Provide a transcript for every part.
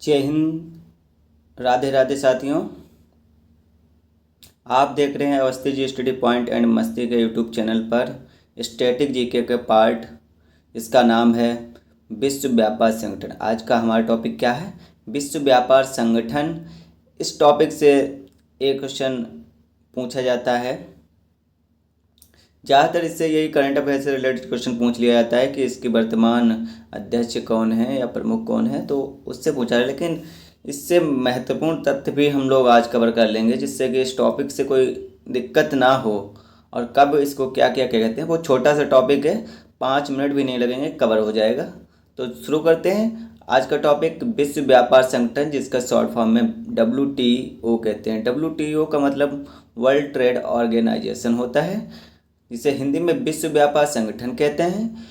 जय हिंद। राधे राधे साथियों। आप देख रहे हैं Awasthi ji study point and मस्ती के यूट्यूब चैनल पर स्टैटिक जीके के पार्ट। इसका नाम है विश्व व्यापार संगठन। आज का हमारा टॉपिक क्या है? विश्व व्यापार संगठन। इस टॉपिक से एक क्वेश्चन पूछा जाता है। ज़्यादातर इससे यही करंट अफेयर से रिलेटेड क्वेश्चन पूछ लिया जाता है कि इसके वर्तमान अध्यक्ष कौन है या प्रमुख कौन है, तो उससे पूछा है। लेकिन इससे महत्वपूर्ण तथ्य भी हम लोग आज कवर कर लेंगे, जिससे कि इस टॉपिक से कोई दिक्कत ना हो और कब इसको क्या क्या क्या कहते हैं। वो छोटा सा टॉपिक है, 5 मिनट भी नहीं लगेंगे, कवर हो जाएगा। तो शुरू करते हैं। आज का टॉपिक विश्व व्यापार संगठन, जिसका शॉर्ट फॉर्म में WTO कहते हैं। WTO का मतलब वर्ल्ड ट्रेड ऑर्गेनाइजेशन होता है, जिसे हिंदी में विश्व व्यापार संगठन कहते हैं।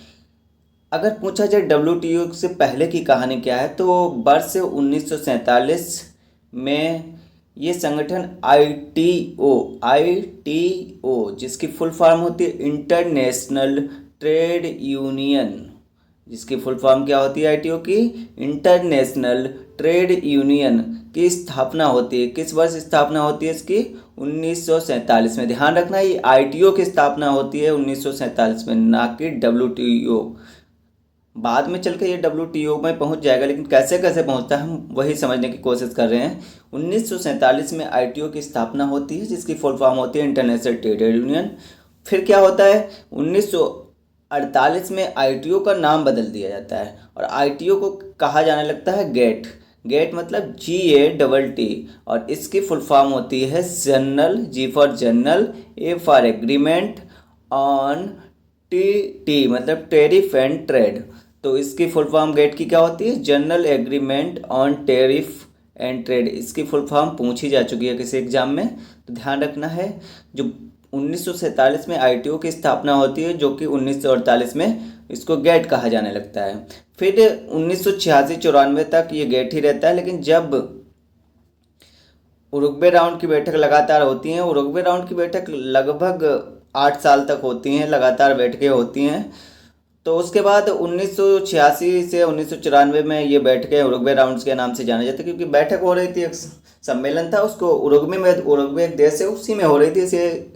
अगर पूछा जाए WTO से पहले की कहानी क्या है, तो वर्ष 1947 में ये संगठन ITO जिसकी फुल फॉर्म होती है इंटरनेशनल ट्रेड यूनियन। जिसकी फुल फॉर्म क्या होती है? ITO की इंटरनेशनल ट्रेड यूनियन की स्थापना होती है। किस वर्ष स्थापना होती है इसकी? 1947 में। ध्यान रखना, ये ITO की स्थापना होती है 1947 में, ना कि WTO। बाद में चल के ये WTO में पहुंच जाएगा, लेकिन कैसे कैसे पहुंचता है हम वही समझने की कोशिश कर रहे हैं। 1947 में ITO की स्थापना होती है, जिसकी फुल फॉर्म होती है इंटरनेशनल ट्रेड यूनियन। फिर क्या होता है? 1948 में ITO का नाम बदल दिया जाता है और ITO को कहा जाने लगता है गेट। गेट मतलब GATT, और इसकी फुल फॉर्म होती है general, G for general, A for agreement on, TT मतलब टेरिफ एंड ट्रेड। तो इसकी फुल फॉर्म गेट की क्या होती है? General agreement on tariff and trade. इसकी फुल फॉर्म पूछी जा चुकी है किसी एग्जाम में, तो ध्यान रखना है। जो 1947 में ITO की स्थापना होती है, जो कि 1948 में इसको गेट कहा जाने लगता है। फिर 1986-94 तक ये गेट ही रहता है, लेकिन जब उरुग्वे राउंड की बैठक लगातार होती हैं, उरुग्वे राउंड की बैठक लगभग 8 साल तक होती हैं, लगातार बैठकें होती हैं। तो उसके बाद 1986 से 1994 में ये बैठकें उरुग्वे राउंड्स के नाम से जाने जाते, क्योंकि बैठक हो रही थी, एक सम्मेलन था, उसको उरुग्वे में, उरुग्वे एक देश है, उसी में हो रही थी।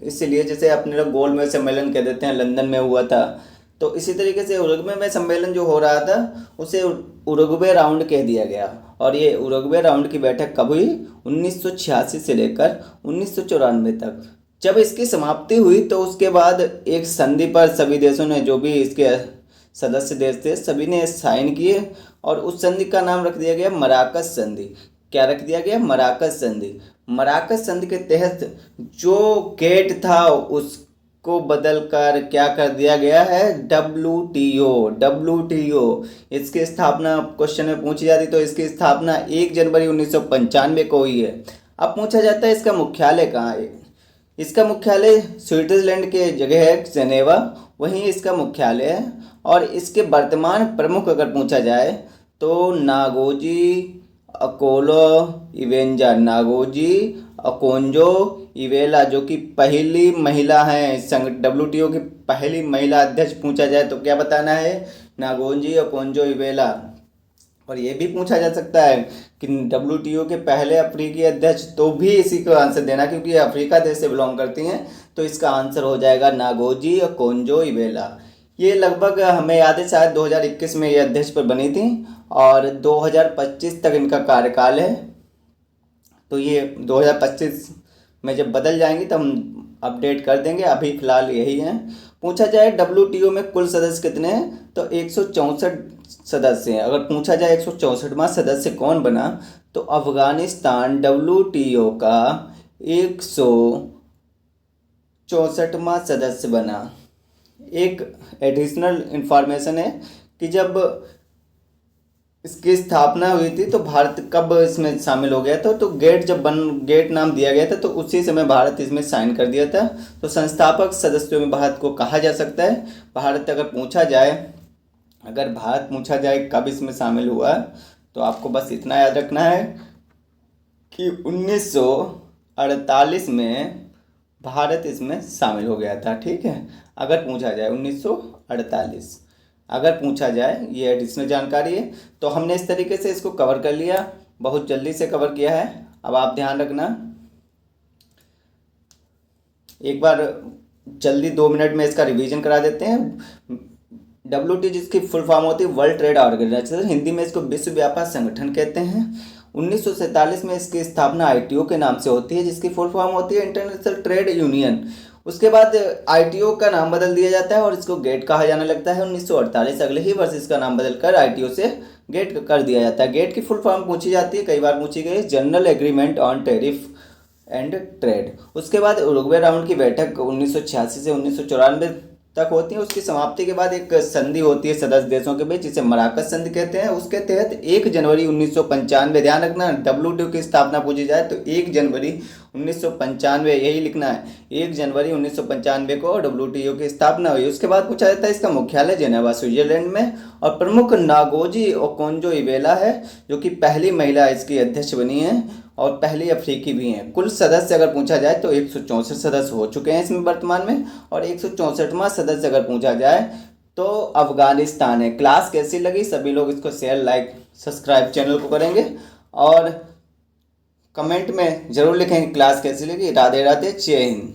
इसीलिए जैसे अपने लोग गोल में सम्मेलन कह देते हैं, लंदन में हुआ था, तो इसी तरीके से उरुग्वे में सम्मेलन जो हो रहा था उसे उरुग्वे राउंड कह दिया गया। और ये उरुग्वे राउंड की बैठक कब हुई? 1986 से लेकर 1994 तक। जब इसकी समाप्ति हुई तो उसके बाद एक संधि पर सभी देशों ने, जो भी इसके सदस्य देश थे, सभी ने साइन किए और उस संधि का नाम रख दिया गया मराकस संधि। क्या रख दिया गया? मराकस संधि। मराकस संधि के तहत जो गेट था उसको बदल कर क्या कर दिया गया है? WTO। इसकी स्थापना क्वेश्चन में पूछी जाती, तो इसकी स्थापना 1 जनवरी 1995 को हुई है। अब पूछा जाता है इसका मुख्यालय कहाँ है? इसका मुख्यालय स्विट्जरलैंड के जगह है, जेनेवा, वहीं इसका मुख्यालय है। और इसके वर्तमान प्रमुख अगर पूछा जाए तो नागोजी अकोंजो इवेला, जो कि पहली महिला हैं WTO की पहली महिला अध्यक्ष पूछा जाए तो क्या बताना है? Ngozi अकोंजो Iweala. और ये भी पूछा जा सकता है कि WTO के पहले अफ्रीकी अध्यक्ष, तो भी इसी को आंसर देना, क्योंकि ये अफ्रीका देश से बिलोंग करती हैं, तो इसका आंसर हो जाएगा नागोजी अकोंजो इवेला। ये लगभग हमें याद है शायद 2021 में ये अध्यक्ष पर बनी थी और 2025 तक इनका कार्यकाल है। तो ये 2025 में जब बदल जाएंगी तो हम अपडेट कर देंगे, अभी फिलहाल यही है। पूछा जाए WTO में कुल सदस्य कितने हैं, तो 164 सदस्य हैं। अगर पूछा जाए 164वां सदस्य कौन बना, तो अफगानिस्तान WTO का 164वां सदस्य बना। एक एडिशनल इंफॉर्मेशन है कि जब इसकी स्थापना हुई थी तो भारत कब इसमें शामिल हो गया था, तो गेट नाम दिया गया था, तो उसी समय भारत इसमें साइन कर दिया था। तो संस्थापक सदस्यों में भारत को कहा जा सकता है। अगर भारत पूछा जाए कब इसमें शामिल हुआ, तो आपको बस इतना याद रखना है कि 1948 में भारत इसमें शामिल हो गया था। ठीक है, अगर पूछा जाए 1948, अगर पूछा जाए, ये एडिशनल जानकारी है। तो हमने इस तरीके से इसको कवर कर लिया। बहुत जल्दी से कवर किया है। अब आप ध्यान रखना, एक बार जल्दी 2 मिनट में इसका रिवीजन करा देते हैं। WTO जिसकी फुल फॉर्म होती है वर्ल्ड ट्रेड ऑर्गेनाइजेशन, हिंदी में इसको विश्व व्यापार संगठन कहते हैं। 1947 में इसकी स्थापना ITO के नाम से होती है, जिसकी फुल फॉर्म होती है इंटरनेशनल ट्रेड यूनियन। उसके बाद ITO का नाम बदल दिया जाता है और इसको गेट कहा जाने लगता है। 1948 अगले ही वर्ष इसका नाम बदलकर ITO से गेट कर दिया जाता है। गेट की फुल फॉर्म पूछी जाती है, कई बार पूछी गई, general agreement on tariff and trade. उसके बाद उरुग्वे राउंड की बैठक 1986 से 1994 तक होती है। उसकी समाप्ति के बाद एक संधि होती है सदस्य देशों के बीच, जिसे मराकस संधि कहते हैं। उसके तहत 1 जनवरी 1995, ध्यान रखना, WTO की स्थापना पूछी जाए तो 1 जनवरी 1995, यही लिखना है, 1 जनवरी 1995 को WTO की स्थापना हुई। उसके बाद पूछा जाता है इसका मुख्यालय जेनेवा स्विट्जरलैंड में, और प्रमुख नागोजी ओकोंजो इवेला है, जो कि पहली महिला इसकी अध्यक्ष बनी है और पहली अफ्रीकी भी हैं। कुल सदस्य अगर पूछा जाए तो 164 सदस्य हो चुके हैं इसमें वर्तमान में, और 164वां सदस्य अगर पूछा जाए तो अफगानिस्तान है। क्लास कैसी लगी? सभी लोग इसको शेयर, लाइक, सब्सक्राइब चैनल को करेंगे और कमेंट में ज़रूर लिखेंगे क्लास कैसी लगी। राधे राधे, जय हिंद।